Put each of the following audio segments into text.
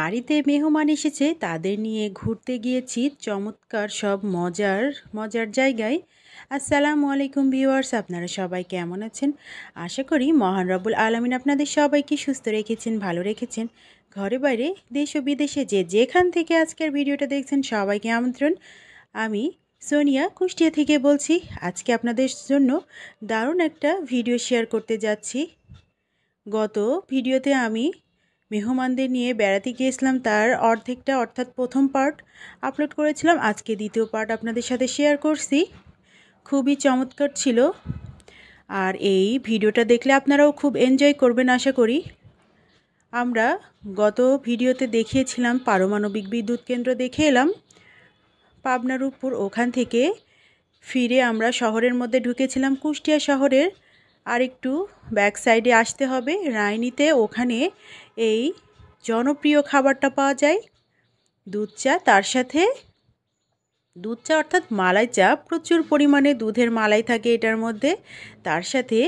বাড়িতে মেহমান এসেছে, তাদের নিয়ে ঘুরতে গিয়েছি চমৎকার সব মজার মজার জায়গায়। আসসালামু আলাইকুম ভিউয়ার্স, আপনারা সবাই কেমন আছেন? আশা করি মহান রব্বুল আলামিন আপনাদের সবাইকে সুস্থ রেখেছেন, ভালো রেখেছেন। ঘরে বাইরে দেশ ও বিদেশে যে যেখান থেকে আজকের ভিডিওটা দেখছেন সবাইকে আমন্ত্রণ। আমি সোনিয়া কুষ্টিয়া থেকে বলছি। আজকে আপনাদের জন্য দারুণ একটা ভিডিও শেয়ার করতে যাচ্ছি। গত ভিডিওতে আমি মেহমানদের নিয়ে বেড়াতে গিয়েছিলাম, তার অর্ধেকটা অর্থাৎ প্রথম পার্ট আপলোড করেছিলাম। আজকে দ্বিতীয় পার্ট আপনাদের সাথে শেয়ার করছি। খুবই চমৎকার ছিল, আর এই ভিডিওটা দেখলে আপনারাও খুব এনজয় করবেন আশা করি। আমরা গত ভিডিওতে দেখিয়েছিলাম পারমাণবিক বিদ্যুৎ কেন্দ্র দেখে এলাম পাবনার উপর। ওখান থেকে ফিরে আমরা শহরের মধ্যে ঢুকেছিলাম, কুষ্টিয়া শহরের আর একটু ব্যাক সাইডে আসতে হবে রায়নীতে। ওখানে এই জনপ্রিয় খাবারটা পাওয়া যায়, দুধ চা। তার সাথে দুধ চা অর্থাৎ মালাই চা, প্রচুর পরিমাণে দুধের মালাই থাকে এটার মধ্যে। তার সাথে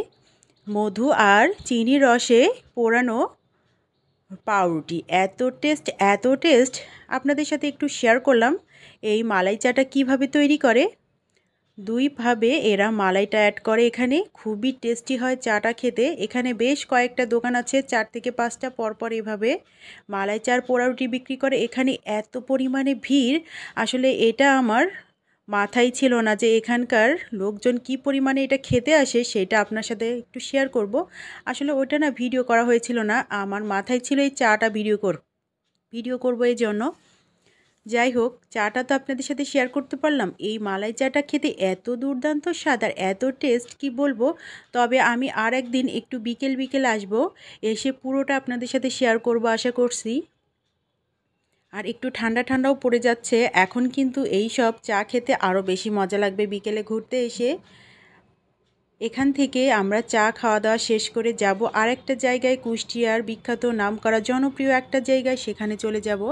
মধু আর চিনির রসে পোড়ানো পাউরুটি। এত টেস্ট আপনাদের সাথে একটু শেয়ার করলাম। এই মালাই চাটা কিভাবে তৈরি করে, দুইভাবে এরা মালাইটা অ্যাড করে এখানে। খুবই টেস্টি হয় চাটা খেতে। এখানে বেশ কয়েকটা দোকান আছে, 4 থেকে 5টা পরপর এভাবে মালাই চার পোড়ারুটি বিক্রি করে। এখানে এত পরিমাণে ভিড়, আসলে এটা আমার মাথায় ছিল না যে এখানকার লোকজন কি পরিমাণে এটা খেতে আসে, সেটা আপনার সাথে একটু শেয়ার করব। আসলে ওটা না ভিডিও করা হয়েছিল না, আমার মাথায় ছিল এই চাটা ভিডিও করব এই জন্য। যাই হোক, চাটা তো আপনাদের সাথে শেয়ার করতে পারলাম। এই মালাই চাটা খেতে এত দুর্দান্ত স্বাদ আর এত টেস্ট কি বলবো। তবে আমি আর একদিন একটু বিকেল আসব, এসে পুরোটা আপনাদের সাথে শেয়ার করব আশা করছি। আর একটু ঠান্ডাও পড়ে যাচ্ছে এখন, কিন্তু এই সব চা খেতে আরও বেশি মজা লাগবে বিকেলে ঘুরতে এসে। এখান থেকে আমরা চা খাওয়া দাওয়া শেষ করে যাব আর একটা জায়গায়, কুষ্টিয়ার বিখ্যাত নামকরা জনপ্রিয় একটা জায়গায়, সেখানে চলে যাব।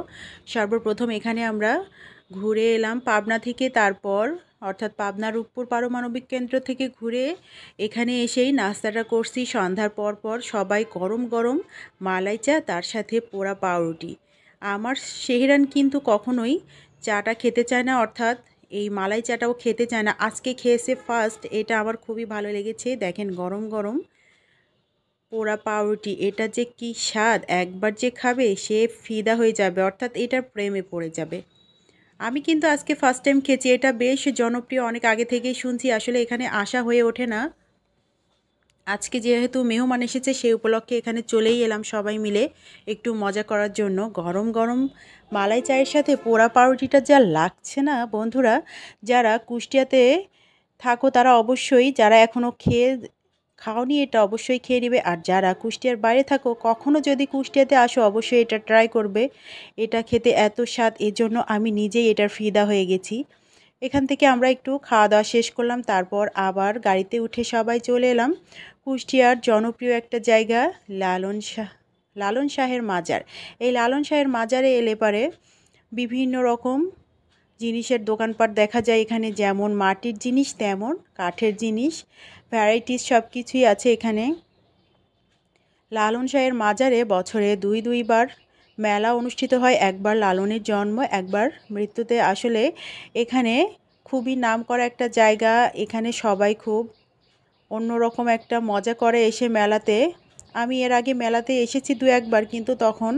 সর্বপ্রথম এখানে আমরা ঘুরে এলাম পাবনা থেকে, তারপর অর্থাৎ পাবনার উপর পারমাণবিক কেন্দ্র থেকে ঘুরে এখানে এসেই নাস্তাটা করছি সন্ধ্যার পর সবাই গরম গরম মালাই চা, তার সাথে পোড়া পাউরুটি। আমার সেহরান কিন্তু কখনোই চাটা খেতে চায় না, অর্থাৎ এই মালাই চাটাও খেতে চায় না। আজকে খেয়েছে ফার্স্ট, এটা আমার খুবই ভালো লেগেছে। দেখেন গরম গরম পোড়া পাউরুটি, এটা যে কি স্বাদ, একবার যে খাবে সে ফিদা হয়ে যাবে, অর্থাৎ এটার প্রেমে পড়ে যাবে। আমি কিন্তু আজকে ফার্স্ট টাইম খেয়েছি, এটা বেশ জনপ্রিয়, অনেক আগে থেকেই শুনছি। আসলে এখানে আসা হয়ে ওঠে না। আজকে যেহেতু মেহমান এসেছে সেই উপলক্ষে এখানে চলেই এলাম সবাই মিলে একটু মজা করার জন্য। গরম গরম মালাই চায়ের সাথে পোড়া পাউরুটিটা যা লাগছে না বন্ধুরা, যারা কুষ্টিয়াতে থাকো তারা অবশ্যই, যারা এখনও খাওনি এটা অবশ্যই খেয়ে নেবে। আর যারা কুষ্টিয়ার বাইরে থাকো, কখনও যদি কুষ্টিয়াতে আসো অবশ্যই এটা ট্রাই করবে। এটা খেতে এত স্বাদ, এজন্য আমি নিজেই এটার ফিদা হয়ে গেছি। এখান থেকে আমরা একটু খাওয়া দাওয়া শেষ করলাম, তারপর আবার গাড়িতে উঠে সবাই চলে এলাম কুষ্টিয়ার জনপ্রিয় একটা জায়গা, লালন শাহের মাজার। এই লালন শাহের মাজারে এলে পারে বিভিন্ন রকম জিনিসের দোকানপাট দেখা যায় এখানে, যেমন মাটির জিনিস তেমন কাঠের জিনিস, ভ্যারাইটিস সব কিছুই আছে এখানে। লালন শাহের মাজারে বছরে দুইবার মেলা অনুষ্ঠিত হয়, একবার লালনের জন্ম, একবার মৃত্যুতে। আসলে এখানে খুবই নামকরা একটা জায়গা, এখানে সবাই খুব অন্যরকম একটা মজা করে এসে মেলাতে। আমি এর আগে মেলাতে এসেছি 2-1বার, কিন্তু তখন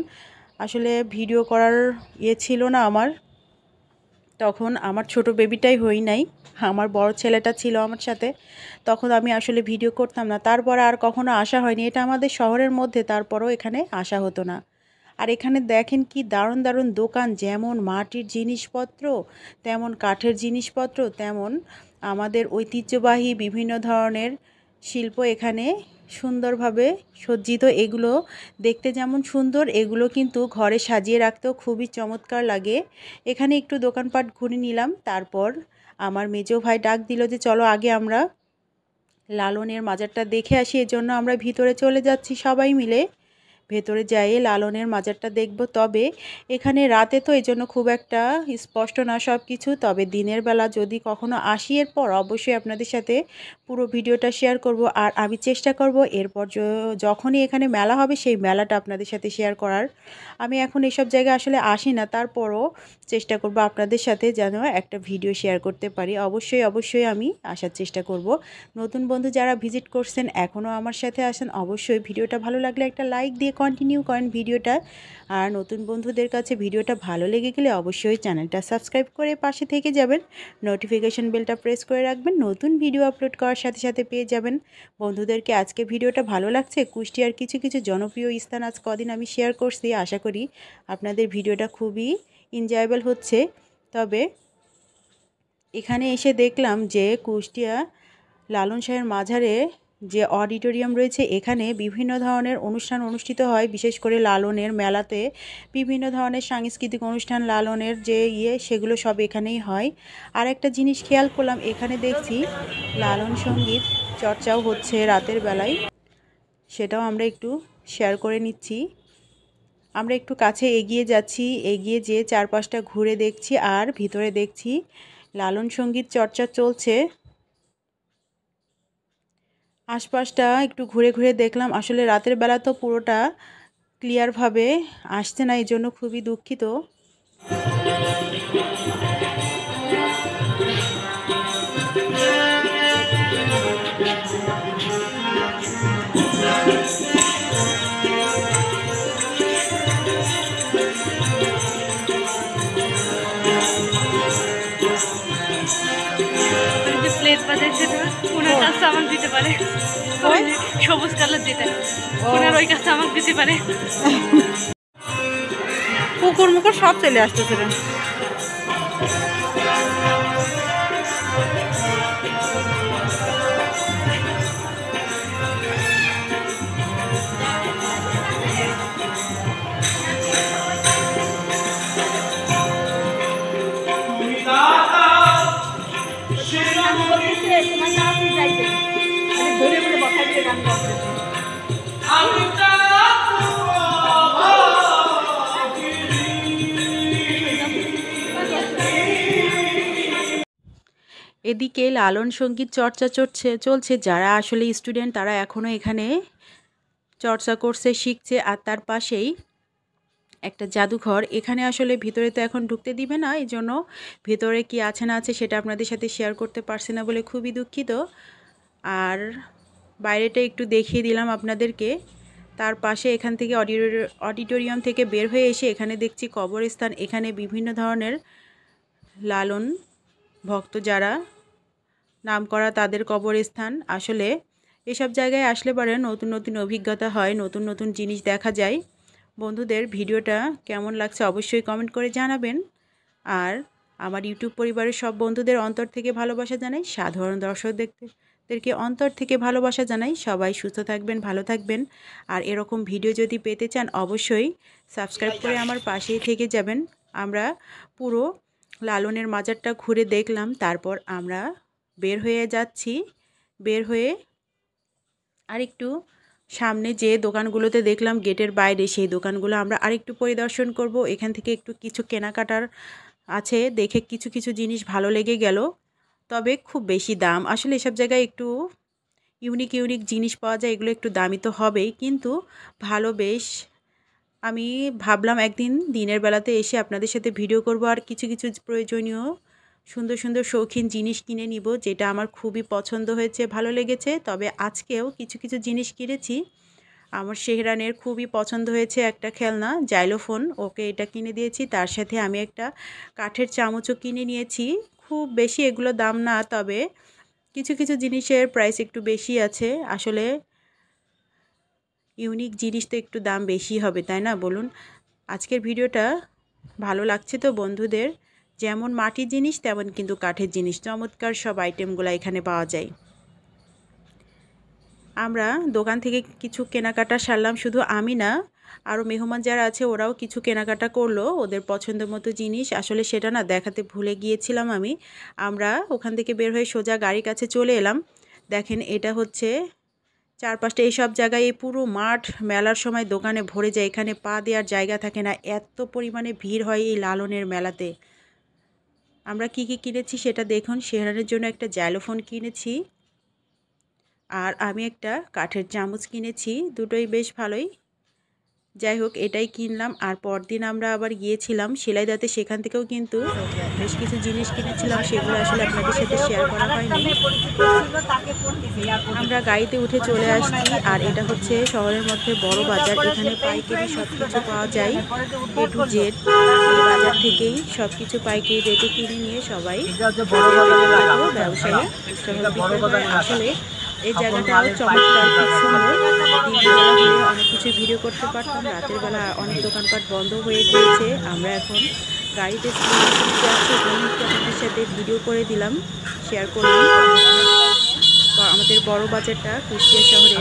আসলে ভিডিও করার ছিল না আমার, তখন আমার ছোট বেবিটাই হই নাই, আমার বড় ছেলেটা ছিল আমার সাথে, তখন আমি আসলে ভিডিও করতাম না। তারপরে আর কখনো আসা হয়নি, এটা আমাদের শহরের মধ্যে, তারপরেও এখানে আসা হতো না। আর এখানে দেখেন কি দারুণ দারুণ দোকান, যেমন মাটির জিনিসপত্র তেমন কাঠের জিনিসপত্র, তেমন আমাদের ঐতিহ্যবাহী বিভিন্ন ধরনের শিল্প এখানে সুন্দরভাবে সজ্জিত। এগুলো দেখতে যেমন সুন্দর, এগুলো কিন্তু ঘরে সাজিয়ে রাখতেও খুবই চমৎকার লাগে। এখানে একটু দোকানপাট ঘুরে নিলাম, তারপর আমার মেজো ভাই ডাক দিল যে চলো আগে আমরা লালনের মাজারটা দেখে আসি। এজন্য আমরা ভিতরে চলে যাচ্ছি সবাই মিলে। ভেতরে যাই লালনের মাজারটা দেখব। তবে এখানে রাতে তো এই জন্য খুব একটা স্পষ্ট না সব কিছু, তবে দিনের বেলা যদি কখনো আসি এরপর অবশ্যই আপনাদের সাথে পুরো ভিডিওটা শেয়ার করব। আর আমি চেষ্টা করব এরপর যখনই এখানে মেলা হবে সেই মেলাটা আপনাদের সাথে শেয়ার করার। আমি এখন এসব জায়গায় আসলে আসি না, তারপরও চেষ্টা করব আপনাদের সাথে যেন একটা ভিডিও শেয়ার করতে পারি। অবশ্যই আমি আসার চেষ্টা করব। নতুন বন্ধু যারা ভিজিট করছেন এখনও আমার সাথে আসেন, অবশ্যই ভিডিওটা ভালো লাগলে একটা লাইক দিয়ে কন্টিনিউ করেন ভিডিওটা। আর নতুন বন্ধুদের কাছে ভিডিওটা ভালো লেগে গেলে অবশ্যই চ্যানেলটা সাবস্ক্রাইব করে পাশে থেকে যাবেন, নোটিফিকেশন বেলটা প্রেস করে রাখবেন, নতুন ভিডিও আপলোড করার সাথে সাথে পেয়ে যাবেন। বন্ধুদেরকে আজকে ভিডিওটা ভালো লাগছে, কুষ্টিয়ার কিছু কিছু জনপ্রিয় স্থান আজ কদিন আমি শেয়ার করছি, আশা করি আপনাদের ভিডিওটা খুবই এনজয়েবল হচ্ছে। তবে এখানে এসে দেখলাম যে কুষ্টিয়া লালন শাহের মাজারে যে অডিটোরিয়াম রয়েছে এখানে বিভিন্ন ধরনের অনুষ্ঠান অনুষ্ঠিত হয়, বিশেষ করে লালনের মেলাতে বিভিন্ন ধরনের সাংস্কৃতিক অনুষ্ঠান লালনের যে সেগুলো সব এখানেই হয়। আর একটা জিনিস খেয়াল করলাম, এখানে দেখছি লালন সঙ্গীত চর্চাও হচ্ছে রাতের বেলায়, সেটাও আমরা একটু শেয়ার করে নিচ্ছি। আমরা একটু কাছে এগিয়ে যাচ্ছি, এগিয়ে যেয়ে চারপাশটা ঘুরে দেখছি আর ভিতরে দেখছি লালন সঙ্গীত চর্চা চলছে। আশপাশটা একটু ঘুরে ঘুরে দেখলাম, আসলে রাতের বেলা তো পুরোটা ক্লিয়ারভাবে আসছে না, এই জন্য খুবই দুঃখিত। প্লেট বাজার যেটা ওনার কাছে আমাকে দিতে পারে, সবুজ কালার যেটা ওনার ওই কাছে আমাকে দিতে পারে। কুকুর মুকুর সব চলে আসতেছিল। এদিকে লালন সঙ্গীত চর্চা চলছে, যারা আসলে স্টুডেন্ট তারা এখনও এখানে চর্চা করছে, শিখছে। আর তার পাশেই একটা জাদুঘর, এখানে আসলে ভিতরে তো এখন ঢুকতে দিবে না, এই জন্য ভিতরে কি আছে না আছে সেটা আপনাদের সাথে শেয়ার করতে পারছি না বলে খুবই দুঃখিত। আর বাইরেটা একটু দেখিয়ে দিলাম আপনাদেরকে। তার পাশে এখান থেকে অডিটোরিয়াম থেকে বের হয়ে এসে এখানে দেখছি কবরস্থান, এখানে বিভিন্ন ধরনের লালন ভক্ত যারা নাম করা তাদের কবরস্থান। আসলে এসব জায়গায় আসলে পরে নতুন নতুন অভিজ্ঞতা হয়, নতুন নতুন জিনিস দেখা যায়। বন্ধুদের ভিডিওটা কেমন লাগছে অবশ্যই কমেন্ট করে জানাবেন। আর আমার ইউটিউব পরিবারের সব বন্ধুদের অন্তর থেকে ভালোবাসা জানাই, সাধারণ দর্শকদেরকে অন্তর থেকে ভালোবাসা জানাই। সবাই সুস্থ থাকবেন, ভালো থাকবেন। আর এরকম ভিডিও যদি পেতে চান অবশ্যই সাবস্ক্রাইব করে আমার পাশেই থেকে যাবেন। আমরা পুরো লালনের মাজারটা ঘুরে দেখলাম, তারপর আমরা বের হয়ে যাচ্ছি। বের হয়ে আরেকটু সামনে যে দোকানগুলোতে দেখলাম গেটের বাইরে, সেই দোকানগুলো আমরা আরেকটু পরিদর্শন করব। এখান থেকে একটু কিছু কেনাকাটার আছে, দেখে কিছু কিছু জিনিস ভালো লেগে গেল, তবে খুব বেশি দাম। আসলে এসব জায়গায় একটু ইউনিক জিনিস পাওয়া যায়, এগুলো একটু দামি তো হবেই, কিন্তু ভালো বেশ। আমি ভাবলাম একদিন দিনের বেলাতে এসে আপনাদের সাথে ভিডিও করব আর কিছু কিছু প্রয়োজনীয় সুন্দর সুন্দর শৌখিন জিনিস কিনে নিব, যেটা আমার খুবই পছন্দ হয়েছে, ভালো লেগেছে। তবে আজকেও কিছু কিছু জিনিস কিনেছি। আমার শেহরানের খুবই পছন্দ হয়েছে একটা খেলনা জাইলোফোন, ওকে এটা কিনে দিয়েছি। তার সাথে আমি একটা কাঠের চামচও কিনে নিয়েছি। খুব বেশি এগুলো দাম না, তবে কিছু কিছু জিনিসের প্রাইস একটু বেশি আছে। আসলে ইউনিক জিনিস তো একটু দাম বেশি হবে, তাই না বলুন? আজকের ভিডিওটা ভালো লাগছে তো বন্ধুদের? যেমন মাটির জিনিস তেমন কিন্তু কাঠের জিনিস, চমৎকার সব আইটেমগুলো এখানে পাওয়া যায়। আমরা দোকান থেকে কিছু কেনাকাটা সারলাম, শুধু আমি না, আরও মেহমান যারা আছে ওরাও কিছু কেনাকাটা করলো ওদের পছন্দ মতো জিনিস। আসলে সেটা না দেখাতে ভুলে গিয়েছিলাম আমি। আমরা ওখান থেকে বের হয়ে সোজা গাড়ির কাছে চলে এলাম। দেখেন এটা হচ্ছে চারপাশটা এইসব জায়গায় এই পুরো মাঠ মেলার সময় দোকানে ভরে যায়, এখানে পা দেওয়ার জায়গা থাকে না, এত পরিমাণে ভিড় হয় এই লালনের মেলাতে। আমরা কি কি কিনেছি সেটা দেখুন। শেহরানের জন্য একটা জাইলোফোন কিনেছি, আর আমি একটা কাঠের চামচ কিনেছি, দুটোই বেশ ভালোই। যাই হোক, এটাই কিনলাম। আর পরদিন আমরা আবার গিয়েছিলাম সেলাইদাতে, সেখান থেকেও কিন্তু বেশ কিছু জিনিস কিনেছিলাম, সেগুলো আসলে আপনাদের সাথে শেয়ার করা হয়নি। আমরা গাড়িতে উঠে চলে আসছি, আর এটা হচ্ছে শহরের মধ্যে বড় বাজার। এখানে পাইকারি সব কিছু পাওয়া যায়, এ টু জেড। এই বাজার থেকেই সব কিছু পাইকারি রেটে কিনে নিয়ে সবাই ব্যবসায়ী বিক্রি করে। আসলে এই জায়গাটাও চমৎকার, খুব সুন্দর। দিনের বেলা হলে অনেক কিছু ভিডিও করতে পারতাম, রাতের বেলা অনেক দোকানপাট বন্ধ হয়ে গিয়েছে। আমরা এখন গাড়িতে যাচ্ছি, এখানে একটু আপনাদের সাথে ভিডিও করে দিলাম, শেয়ার করলাম। আমাদের বড় বাজারটা কুষ্টিয়া শহরে,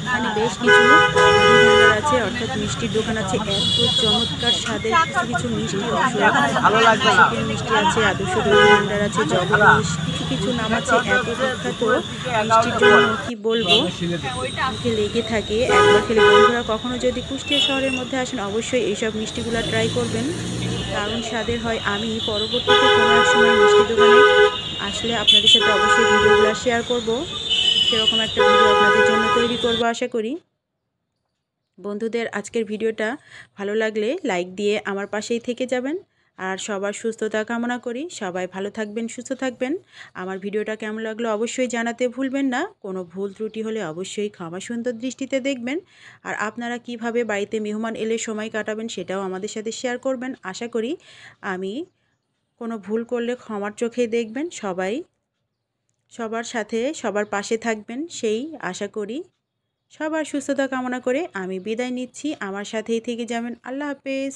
এখানে বেশ কিছু ভান্ডার আছে, অর্থাৎ মিষ্টির দোকান আছে। এত চমৎকার স্বাদের কিছু কিছু মিষ্টি, চিকেন মিষ্টি আছে, আদর্শ দই ভান্ডার আছে, জগদীশ, কিছু কিছু নাম আছে। এত বিখ্যাত মিষ্টির জন্য কি বলবো, মুখে লেগে থাকে একবার খেলে। বন্ধুরা কখনো যদি কুষ্টিয়া শহরের মধ্যে আসেন, অবশ্যই এইসব মিষ্টিগুলো ট্রাই করবেন, দারুণ স্বাদের হয়। আমি পরবর্তীতে কোনো এক সময় মিষ্টি দোকানে আসলে আপনাদের সাথে অবশ্যই ভিডিওগুলো শেয়ার করব, সেরকম একটা ভিডিও আপনাদের জন্য তৈরি করব আশা করি। বন্ধুদের আজকের ভিডিওটা ভালো লাগলে লাইক দিয়ে আমার পাশেই থেকে যাবেন, আর সবার সুস্থতা কামনা করি। সবাই ভালো থাকবেন, সুস্থ থাকবেন। আমার ভিডিওটা কেমন লাগলো অবশ্যই জানাতে ভুলবেন না। কোনো ভুল ত্রুটি হলে অবশ্যই ক্ষমা সুন্দর দৃষ্টিতে দেখবেন। আর আপনারা কিভাবে বাড়িতে মেহমান এলে সময় কাটাবেন সেটাও আমাদের সাথে শেয়ার করবেন। আশা করি আমি কোনো ভুল করলে ক্ষমার চোখেই দেখবেন। সবাই সবার সাথে সবার পাশে থাকবেন সেই আশা করি। সবার সুস্থতা কামনা করে আমি বিদায় নিচ্ছি, আমার সাথেই থেকে যাবেন। আল্লাহ হাফেজ।